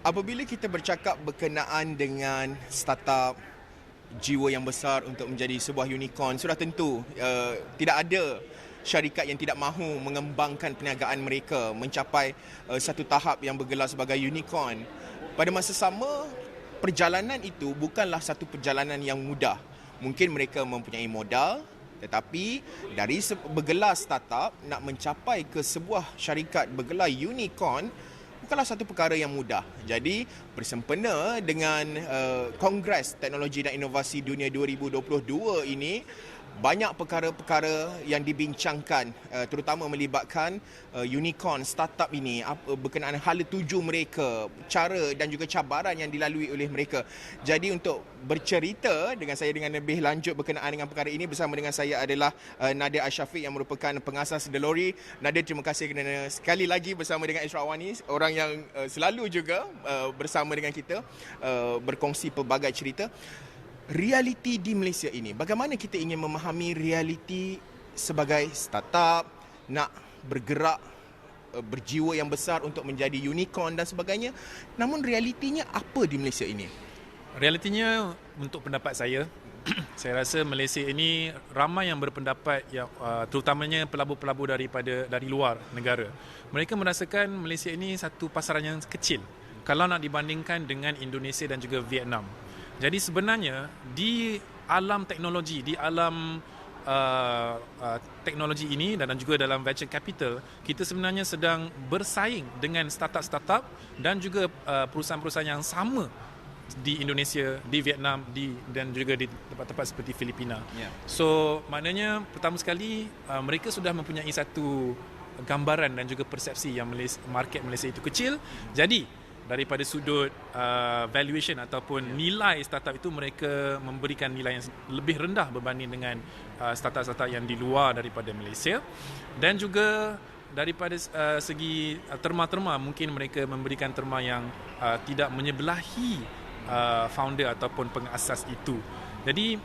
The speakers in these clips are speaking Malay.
Apabila kita bercakap berkenaan dengan startup jiwa yang besar untuk menjadi sebuah unicorn, sudah tentu tidak ada syarikat yang tidak mahu mengembangkan perniagaan mereka mencapai satu tahap yang bergelar sebagai unicorn. Pada masa sama, perjalanan itu bukanlah satu perjalanan yang mudah. Mungkin mereka mempunyai modal, tetapi dari bergelar startup nak mencapai ke sebuah syarikat bergelar unicorn bukanlah satu perkara yang mudah. Jadi bersempena dengan Kongres Teknologi dan Inovasi Dunia 2022 ini, banyak perkara-perkara yang dibincangkan, terutama melibatkan unicorn startup ini, berkenaan hala tuju mereka, cara dan juga cabaran yang dilalui oleh mereka. Jadi untuk bercerita dengan saya dengan lebih lanjut berkenaan dengan perkara ini, bersama dengan saya adalah Nadir Asyafiq yang merupakan pengasas Delori. Nadir, terima kasih kerana sekali lagi bersama dengan Ishraq Awani, orang yang selalu juga bersama dengan kita berkongsi pelbagai cerita. Realiti di Malaysia ini, bagaimana kita ingin memahami realiti sebagai startup, nak bergerak berjiwa yang besar untuk menjadi unicorn dan sebagainya. Namun realitinya apa di Malaysia ini? Realitinya, untuk pendapat saya, saya rasa Malaysia ini ramai yang berpendapat yang terutamanya pelabur-pelabur dari luar negara. Mereka merasakan Malaysia ini satu pasaran yang kecil kalau nak dibandingkan dengan Indonesia dan juga Vietnam. Jadi sebenarnya di alam teknologi, di alam teknologi ini dan juga dalam venture capital, kita sebenarnya sedang bersaing dengan startup-startup dan juga perusahaan-perusahaan yang sama di Indonesia, di Vietnam, dan juga di tempat-tempat seperti Filipina. Yeah. So maknanya pertama sekali mereka sudah mempunyai satu gambaran dan juga persepsi yang market Malaysia itu kecil. Jadi daripada sudut valuation ataupun nilai startup itu, mereka memberikan nilai yang lebih rendah berbanding dengan startup-startup yang di luar daripada Malaysia. Dan juga daripada segi terma-terma, mungkin mereka memberikan terma yang tidak menyebelahi founder ataupun pengasas itu. Jadi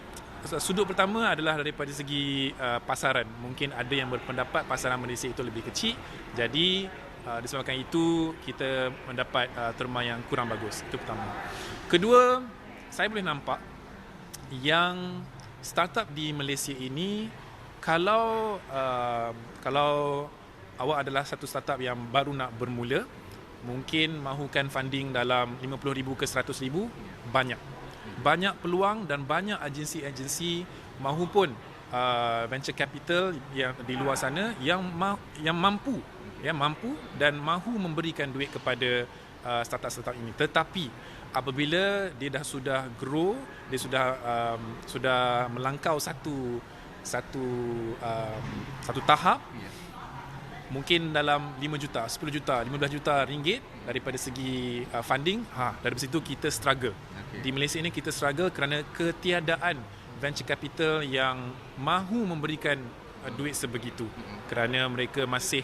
sudut pertama adalah daripada segi pasaran. Mungkin ada yang berpendapat pasaran Malaysia itu lebih kecil, jadi disebabkan itu kita mendapat terma yang kurang bagus. Itu pertama. Kedua, saya boleh nampak yang startup di Malaysia ini, kalau awak adalah satu startup yang baru nak bermula, mungkin mahukan funding dalam 50,000 ke 100,000, banyak peluang dan banyak agensi-agensi mahupun venture capital yang di luar sana yang mampu dan mahu memberikan duit kepada startup-startup ini. Tetapi apabila dia sudah grow, dia sudah melangkau satu tahap, mungkin dalam 5 juta, 10 juta, 15 juta ringgit daripada segi funding, dari situ kita struggle. Di Malaysia ini kita struggle kerana ketiadaan venture capital yang mahu memberikan duit sebegitu. Kerana mereka masih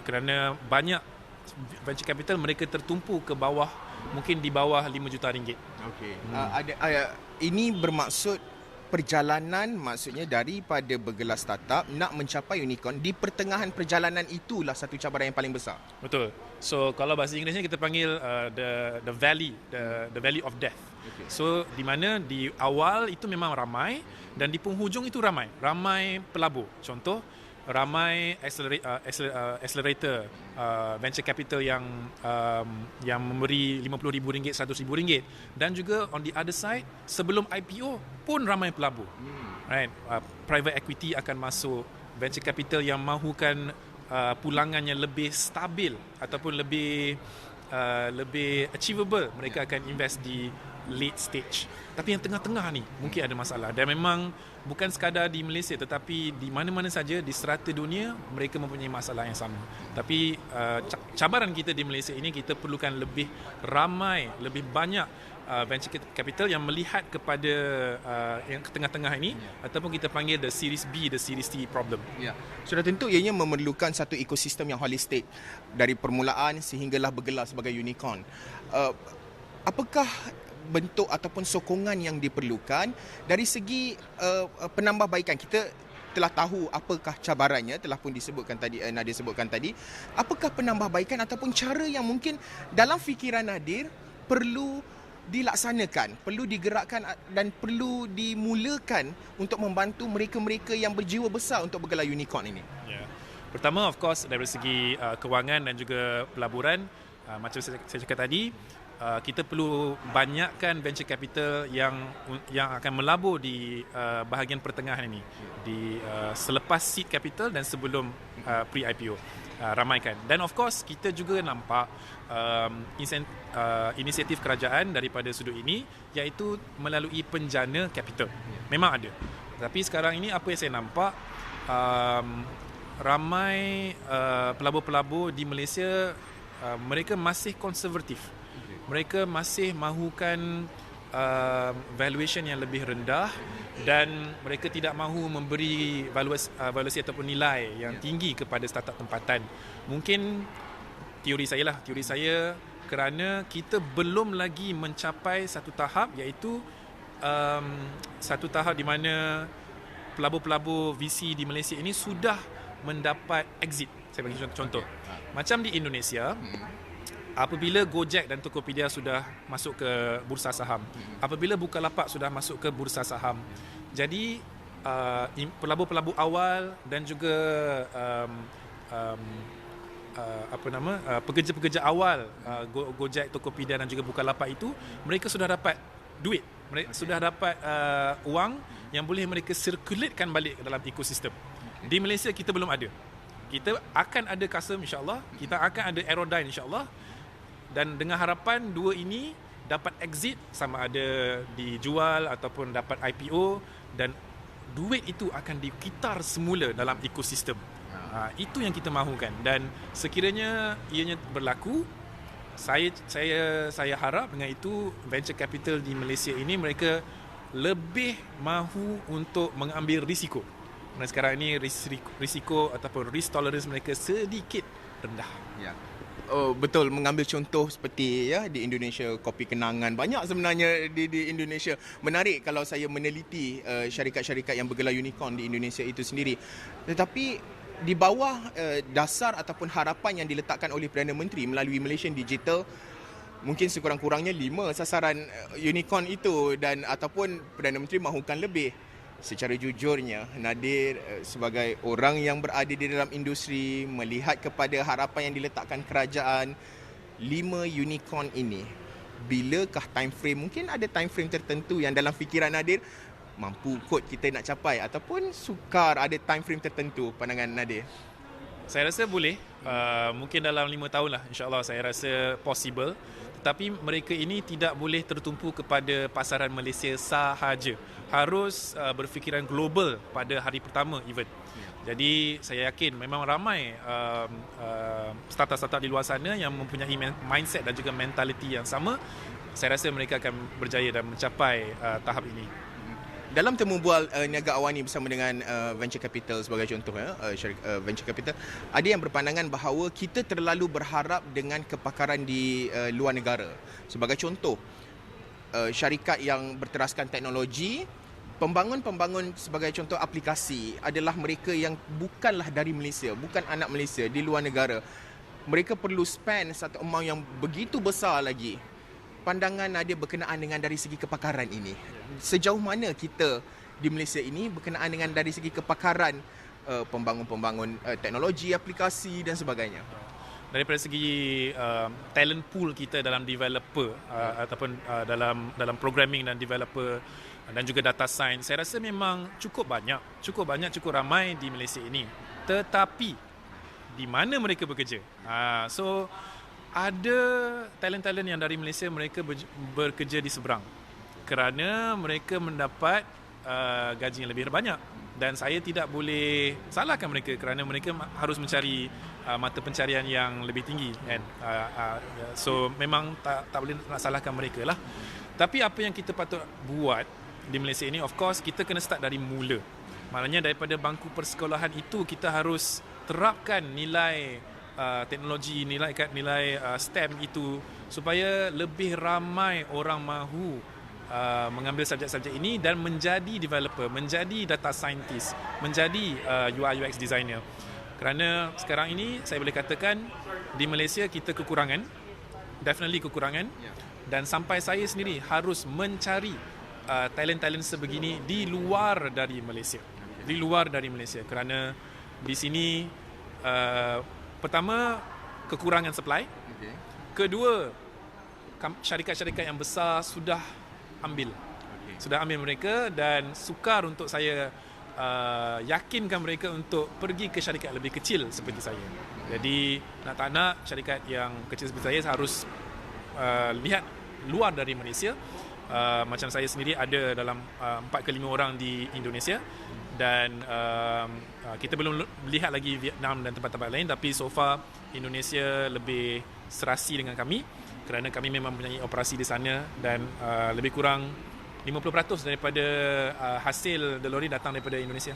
kerana banyak venture capital mereka tertumpu ke bawah, mungkin di bawah 5 juta ringgit. Okey. Ini bermaksud perjalanan, maksudnya daripada bergelar startup nak mencapai unicorn, di pertengahan perjalanan itulah satu cabaran yang paling besar. Betul. So kalau bahasa Inggerisnya kita panggil the valley of death. Okay. So di mana di awal itu memang ramai dan di penghujung itu ramai pelabur. Contoh, ramai accelerator venture capital yang memberi RM50,000, RM100,000, dan juga on the other side, sebelum IPO pun ramai pelabur. Right? Private equity akan masuk, venture capital yang mahukan pulangannya lebih stabil ataupun lebih achievable, mereka akan invest di late stage. Tapi yang tengah-tengah ni mungkin ada masalah, dan memang bukan sekadar di Malaysia tetapi di mana-mana saja di serata dunia mereka mempunyai masalah yang sama. Tapi cabaran kita di Malaysia ini, kita perlukan lebih ramai, lebih banyak venture capital yang melihat kepada yang ke tengah-tengah ini, ataupun kita panggil the series B, the series T problem. Ya. Sudah tentu ianya memerlukan satu ekosistem yang holistik dari permulaan sehinggalah bergelar sebagai unicorn. Apakah bentuk ataupun sokongan yang diperlukan dari segi penambahbaikan? Kita setelah tahu apakah cabarannya, telah pun disebutkan tadi, Nadir sebutkan tadi, apakah penambahbaikan ataupun cara yang mungkin dalam fikiran Nadir perlu dilaksanakan, perlu digerakkan dan perlu dimulakan untuk membantu mereka-mereka yang berjiwa besar untuk bergelar unicorn ini? Ya. Pertama, of course, dari segi kewangan dan juga pelaburan, macam saya cakap tadi, kita perlu banyakkan venture capital yang akan melabur di bahagian pertengahan ini, di selepas seed capital dan sebelum pre-IPO. Ramaikan. Dan of course kita juga nampak inisiatif kerajaan daripada sudut ini, iaitu melalui penjana capital. Memang ada. Tapi sekarang ini apa yang saya nampak, ramai pelabur-pelabur di Malaysia, mereka masih konservatif. Mereka masih mahukan valuation yang lebih rendah, dan mereka tidak mahu memberi valuasi ataupun nilai yang tinggi kepada startup tempatan. Mungkin teori saya kerana kita belum lagi mencapai satu tahap, iaitu satu tahap di mana pelabur-pelabur VC di Malaysia ini sudah mendapat exit. Saya bagi contoh. Macam di Indonesia, apabila Gojek dan Tokopedia sudah masuk ke bursa saham, apabila Bukalapak sudah masuk ke bursa saham, jadi pelabur-pelabur awal dan juga pekerja-pekerja awal Gojek, Tokopedia dan juga Bukalapak itu, mereka sudah dapat duit, mereka sudah dapat wang yang boleh mereka sirkulatekan balik dalam ekosistem. Di Malaysia kita belum ada. Kita akan ada custom insya-Allah, kita akan ada Aerodyne insya-Allah. Dan dengan harapan dua ini dapat exit, sama ada dijual ataupun dapat IPO, dan duit itu akan dikitar semula dalam ekosistem. Itu yang kita mahukan, dan sekiranya ianya berlaku, saya harap dengan itu venture capital di Malaysia ini mereka lebih mahu untuk mengambil risiko. Dan sekarang ini risiko ataupun risk tolerance mereka sedikit rendah. Ya. Oh, betul, mengambil contoh seperti di Indonesia, kopi kenangan, banyak sebenarnya di Indonesia. Menarik kalau saya meneliti syarikat-syarikat yang bergelar unicorn di Indonesia itu sendiri. Tetapi di bawah dasar ataupun harapan yang diletakkan oleh Perdana Menteri melalui Malaysian Digital, mungkin sekurang-kurangnya 5 sasaran unicorn itu, dan ataupun Perdana Menteri mahukan lebih. Secara jujurnya, Nadir sebagai orang yang berada di dalam industri, melihat kepada harapan yang diletakkan kerajaan, 5 unicorn ini, bilakah time frame, mungkin ada time frame tertentu yang dalam fikiran Nadir mampu kot kita nak capai, ataupun sukar ada time frame tertentu pandangan Nadir? Saya rasa boleh, mungkin dalam 5 tahun lah, insyaAllah saya rasa possible. Tetapi mereka ini tidak boleh tertumpu kepada pasaran Malaysia sahaja. Harus berfikiran global pada hari pertama event. Jadi saya yakin memang ramai startup-startup di luar sana yang mempunyai mindset dan juga mentaliti yang sama. Saya rasa mereka akan berjaya dan mencapai tahap ini. Dalam temu bual Niaga Awani bersama dengan venture capital sebagai contoh, venture capital, ada yang berpandangan bahawa kita terlalu berharap dengan kepakaran di luar negara. Sebagai contoh, syarikat yang berteraskan teknologi, pembangun sebagai contoh aplikasi adalah mereka yang bukanlah dari Malaysia, bukan anak Malaysia, di luar negara. Mereka perlu spend satu amount yang begitu besar lagi. Pandangan Nadir berkenaan dengan dari segi kepakaran ini, sejauh mana kita di Malaysia ini berkenaan dengan dari segi kepakaran pembangun teknologi, aplikasi dan sebagainya? Daripada segi talent pool kita dalam developer ataupun dalam programming dan developer dan juga data science, saya rasa memang cukup ramai di Malaysia ini. Tetapi di mana mereka bekerja? So ada talent-talent yang dari Malaysia mereka bekerja di seberang kerana mereka mendapat gaji yang lebih banyak, dan saya tidak boleh salahkan mereka kerana mereka harus mencari mata pencarian yang lebih tinggi, kan? So memang tak boleh nak salahkan mereka lah. Tapi apa yang kita patut buat di Malaysia ini, of course kita kena start dari mula. Maknanya daripada bangku persekolahan itu kita harus terapkan nilai teknologi, nilai STEM itu, supaya lebih ramai orang mahu mengambil subjek-subjek ini dan menjadi developer, menjadi data scientist, menjadi UI UX designer. Kerana sekarang ini saya boleh katakan di Malaysia kita kekurangan, definitely kekurangan, dan sampai saya sendiri harus mencari talent-talent sebegini di luar dari Malaysia. Di luar dari Malaysia kerana di sini pertama kekurangan supply. Kedua, syarikat-syarikat yang besar sudah ambil mereka dan sukar untuk saya yakinkan mereka untuk pergi ke syarikat lebih kecil seperti saya. Jadi nak tak nak syarikat yang kecil seperti saya harus lihat luar dari Malaysia. Macam saya sendiri ada dalam 4 ke 5 orang di Indonesia dan kita belum lihat lagi Vietnam dan tempat-tempat lain, tapi so far Indonesia lebih serasi dengan kami kerana kami memang mempunyai operasi di sana dan lebih kurang 50% daripada hasil Delori datang daripada Indonesia.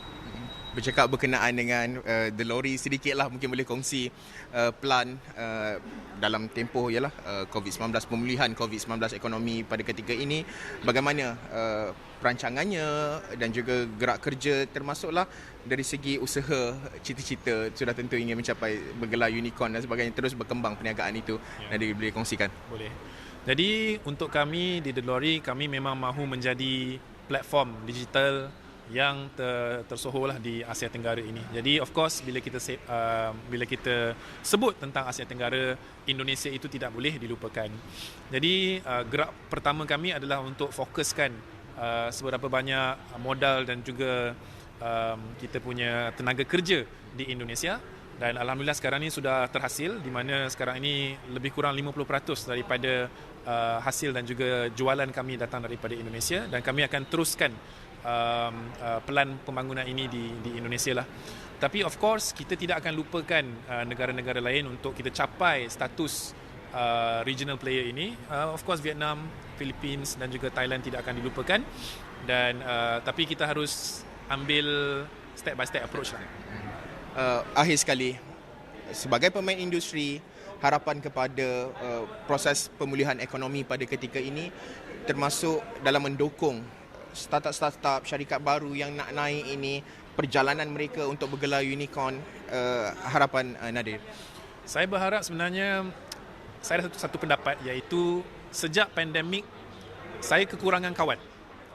Bercakap berkenaan dengan Delori, sedikitlah mungkin boleh kongsi plan dalam tempoh ialah COVID-19, pemulihan COVID-19 ekonomi pada ketika ini, bagaimana perancangannya dan juga gerak kerja, termasuklah dari segi usaha, cita-cita sudah tentu ingin mencapai bergelar unicorn dan sebagainya, terus berkembang perniagaan itu. Nanti boleh kongsikan. Boleh. Jadi untuk kami di Delori, kami memang mahu menjadi platform digital yang tersohorlah di Asia Tenggara ini. Jadi of course bila kita sebut tentang Asia Tenggara, Indonesia itu tidak boleh dilupakan. Jadi gerak pertama kami adalah untuk fokuskan seberapa banyak modal dan juga kita punya tenaga kerja di Indonesia. Dan alhamdulillah sekarang ini sudah terhasil, di mana sekarang ini lebih kurang 50% daripada hasil dan juga jualan kami datang daripada Indonesia, dan kami akan teruskan pelan pembangunan ini di Indonesia lah. Tapi of course kita tidak akan lupakan negara-negara lain untuk kita capai status regional player ini. Of course Vietnam, Philippines dan juga Thailand tidak akan dilupakan, dan tapi kita harus ambil step by step approach lah. Akhir sekali, sebagai pemain industri, harapan kepada proses pemulihan ekonomi pada ketika ini, termasuk dalam mendukung startup-startup, syarikat baru yang nak naik ini, perjalanan mereka untuk bergelar unicorn, harapan Nadir. Saya berharap sebenarnya, saya ada satu pendapat, iaitu sejak pandemik saya kekurangan kawan.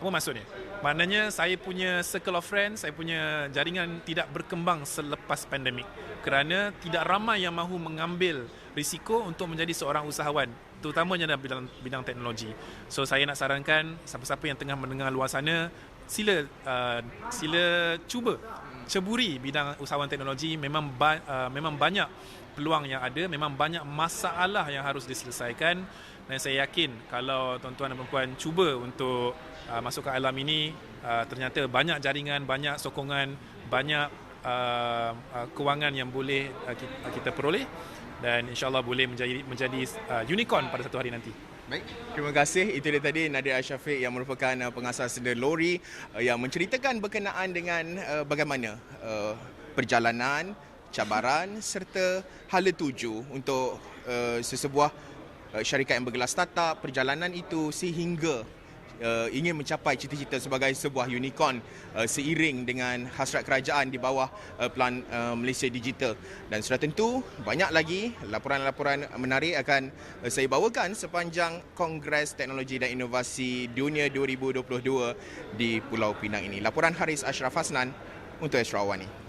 Apa maksudnya? Maknanya saya punya circle of friends, saya punya jaringan tidak berkembang selepas pandemik kerana tidak ramai yang mahu mengambil risiko untuk menjadi seorang usahawan, terutamanya dalam bidang teknologi. So saya nak sarankan siapa-siapa yang tengah mendengar luar sana, sila ceburi bidang usahawan teknologi. Memang banyak peluang yang ada, memang banyak masalah yang harus diselesaikan, dan saya yakin kalau tuan-tuan dan puan cuba untuk masuk ke alam ini, ternyata banyak jaringan, banyak sokongan, banyak kewangan yang boleh kita peroleh, dan insyaAllah boleh menjadi unicorn pada satu hari nanti. Baik, terima kasih. Itu dia tadi Nadir Al-Syafiq yang merupakan pengasas Delori yang menceritakan berkenaan dengan bagaimana perjalanan, cabaran serta hala tuju untuk sesebuah syarikat yang bergelar startup, perjalanan itu sehingga ingin mencapai cita-cita sebagai sebuah unicorn seiring dengan hasrat kerajaan di bawah Pelan Malaysia Digital. Dan sudah tentu banyak lagi laporan-laporan menarik akan saya bawakan sepanjang Kongres Teknologi dan Inovasi Dunia 2022 di Pulau Pinang ini. Laporan Haris Ashraf Hasnan untuk Astro Awani.